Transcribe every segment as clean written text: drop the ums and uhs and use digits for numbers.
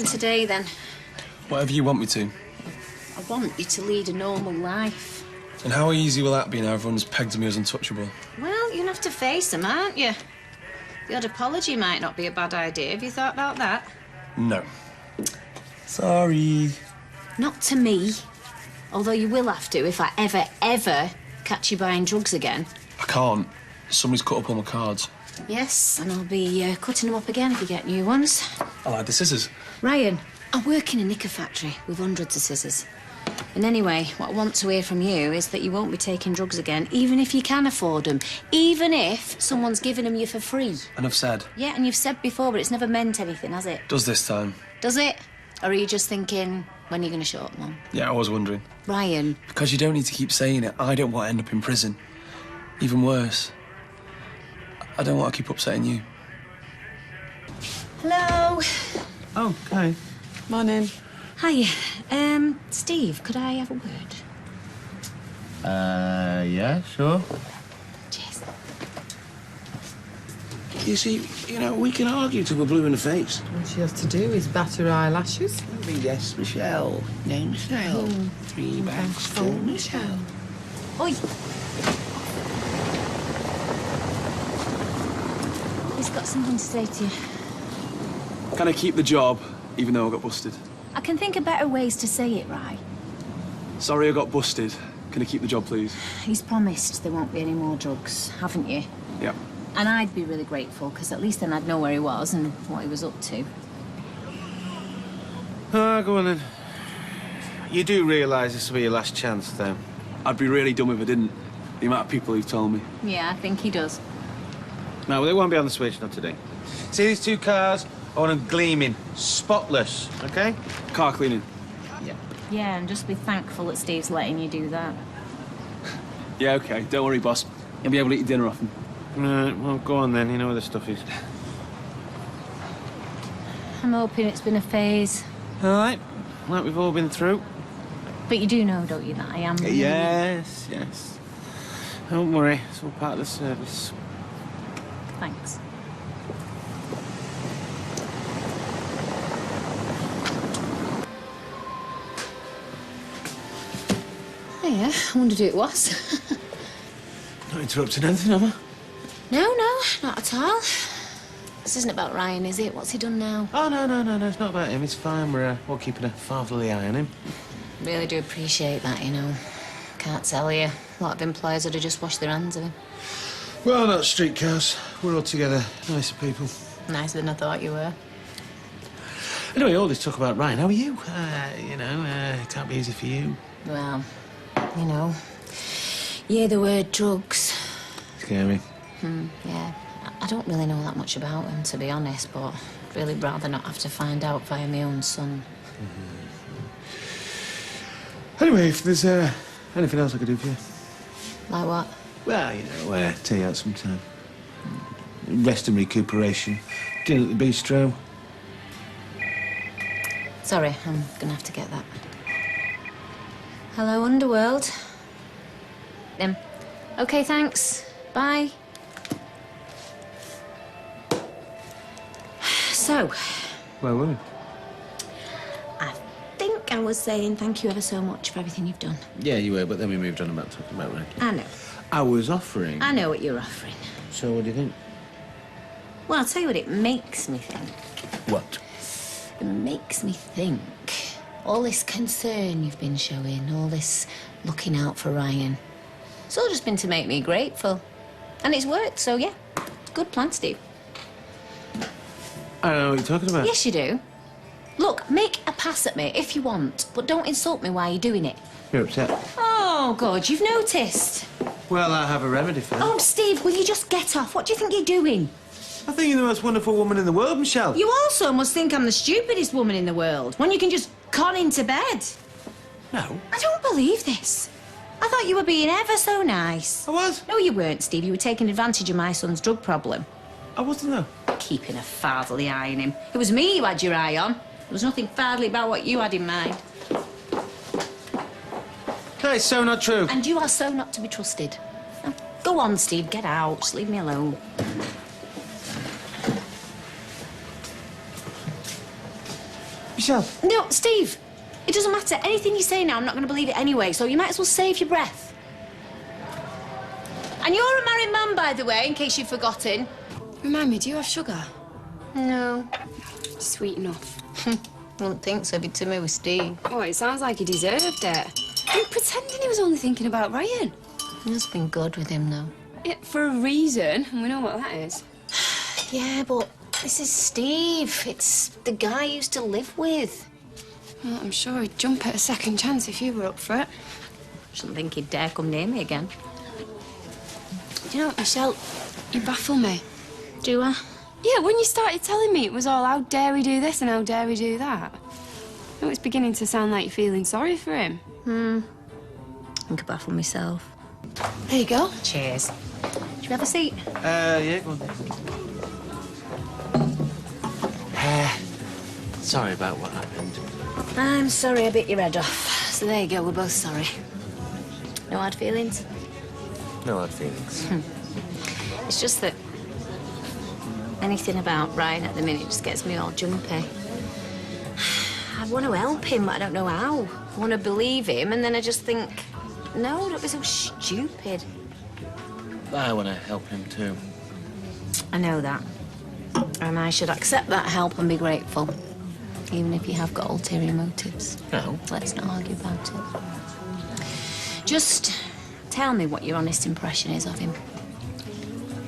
Today, then. Whatever you want me to. I want you to lead a normal life. And how easy will that be now everyone's pegged me as untouchable? Well, you'll have to face them, aren't you? The odd apology might not be a bad idea. Have you thought about that? No. Sorry. Not to me. Although you will have to if I ever catch you buying drugs again. I can't. Somebody's cut up all my cards. Yes, and I'll be cutting them up again if you get new ones. I like the scissors. Ryan, I work in a knicker factory with hundreds of scissors. And anyway, what I want to hear from you is that you won't be taking drugs again, even if you can afford them. Even if someone's giving them you for free. And I've said. Yeah, and you've said before, but it's never meant anything, has it? Does this time. Does it? Or are you just thinking, when are you going to show up, Mum? Yeah, I was wondering. Ryan. Because you don't need to keep saying it. I don't want to end up in prison. Even worse. I don't want to keep upsetting you. Hello. Oh, hi. Morning. Hi. Steve, could I have a word? Yeah, sure. Cheers. You see, we can argue till we're blue in the face. All she has to do is bat her eyelashes. Yes, Michelle. No, Michelle. 3 bags full, Michelle. Oi. He's got something to say to you. Can I keep the job, even though I got busted? I can think of better ways to say it, right? Sorry I got busted. Can I keep the job, please? He's promised there won't be any more drugs, haven't you? Yeah. And I'd be really grateful, because at least then I'd know where he was and what he was up to. Go on then. You do realise this will be your last chance, though? I'd be really dumb if I didn't. The amount of people who've told me. Yeah, I think he does. No, well, they won't be on the switch, not today. See these 2 cars? I want them gleaming, spotless, OK? Car cleaning. Yeah. Yeah, and just be thankful that Steve's letting you do that. Yeah, OK. Don't worry, boss. You'll be able to eat your dinner off him. Right, well, go on then. You know where the stuff is. I'm hoping it's been a phase. All right. Like we've all been through. But you do know, don't you, that I am... Yes, yes. Don't worry. It's all part of the service. Thanks. Oh, yeah. I wondered who it was. Not interrupting anything, am I? No, not at all. This isn't about Ryan, is it? What's he done now? Oh, no. It's not about him. It's fine. We're keeping a fatherly eye on him. Really do appreciate that, you know. Can't tell you. A lot of employers would have just washed their hands of him. Well, not streetcars. We're all together. Nicer people. Nicer than I thought you were. Anyway, all this talk about Ryan. How are you? It can't be easy for you. Well, you know, you hear the word drugs. Scary. Yeah. I don't really know that much about him, to be honest, but I'd really rather not have to find out via my own son. Anyway, if there's anything else I could do for you. Like what? Well, take you out sometime. Rest and recuperation. Dinner at the bistro. Sorry, I'm gonna have to get that. Hello, Underworld. Okay, thanks. Bye. So... Where were we? I think I was saying thank you ever so much for everything you've done. Yeah, you were, but then we moved on about talking about Ryan. I know. I was offering. I know what you're offering. So what do you think? Well, I'll tell you what it makes me think. What? It makes me think all this concern you've been showing, all this looking out for Ryan, it's all just been to make me grateful. And it's worked, so yeah, good plan, Steve. I don't know what you're talking about. Yes, you do. Look, make a pass at me if you want, but don't insult me while you're doing it. You're upset. Oh, God, you've noticed. Well, I have a remedy for that. Oh, Steve, will you just get off? What do you think you're doing? I think you're the most wonderful woman in the world, Michelle. You also must think I'm the stupidest woman in the world, when you can just con into bed. No. I don't believe this. I thought you were being ever so nice. I was? No, you weren't, Steve. You were taking advantage of my son's drug problem. I wasn't, though. Keeping a fatherly eye on him. It was me you had your eye on. There was nothing fatherly about what you had in mind. That is so not true. And you are so not to be trusted. Now, go on, Steve. Get out. Just leave me alone. Michelle. No, Steve. It doesn't matter. Anything you say now, I'm not going to believe it anyway, so you might as well save your breath. And you're a married man, by the way, in case you've forgotten. Remind me, do you have sugar? No. Sweet enough. Wouldn't think so, be to me with Steve. Oh, it sounds like he deserved it. I'm pretending he was only thinking about Ryan. It's been good with him, though. Yeah, for a reason, and we know what that is. Yeah, but this is Steve. It's the guy I used to live with. Well, I'm sure he'd jump at a second chance if you were up for it. Shouldn't think he'd dare come near me again. Do you know, Michelle, you baffle me. Do I? Yeah, when you started telling me it was all how dare he do this and how dare he do that. Oh, it's beginning to sound like you're feeling sorry for him. I think I baffle myself. There you go. Cheers. Should we have a seat? Yeah, go on. Sorry about what happened. I'm sorry I bit your head off. So there you go, we're both sorry. No hard feelings? No hard feelings. It's just that anything about Ryan at the minute just gets me all jumpy. I want to help him, but I don't know how. I want to believe him, and then I just think, no, don't be so stupid. I want to help him too. I know that. And I should accept that help and be grateful. Even if you have got ulterior motives. No. Let's not argue about it. Just tell me what your honest impression is of him.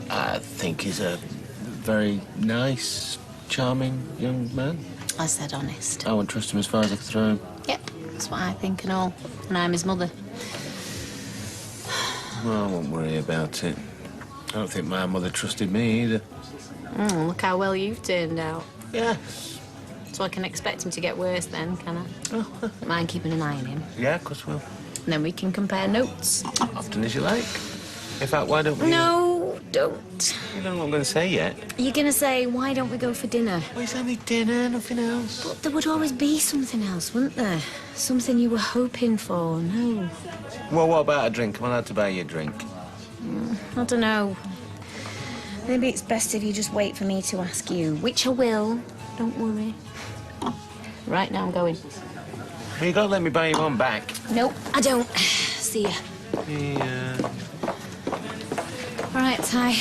I think he's a very nice, charming young man. I said honest. I wouldn't trust him as far as I could throw him. Yep, that's what I think and all. And I'm his mother. Well, I won't worry about it. I don't think my mother trusted me either. Look how well you've turned out. Yeah. So I can expect him to get worse then, can I? Oh. Mind keeping an eye on him. Yeah, of course we'll. And then we can compare notes. Often as you like. In fact, why don't we... No, don't. You don't know what I'm going to say yet. You're going to say, why don't we go for dinner? Well, it's only dinner, nothing else. But there would always be something else, wouldn't there? Something you were hoping for, no. Well, what about a drink? Am I allowed to buy you a drink? I don't know. Maybe it's best if you just wait for me to ask you, which I will. Don't worry. Right now, I'm going. Well, you got to let me buy you one back. Nope, I don't. See ya. Yeah. All right, Ty.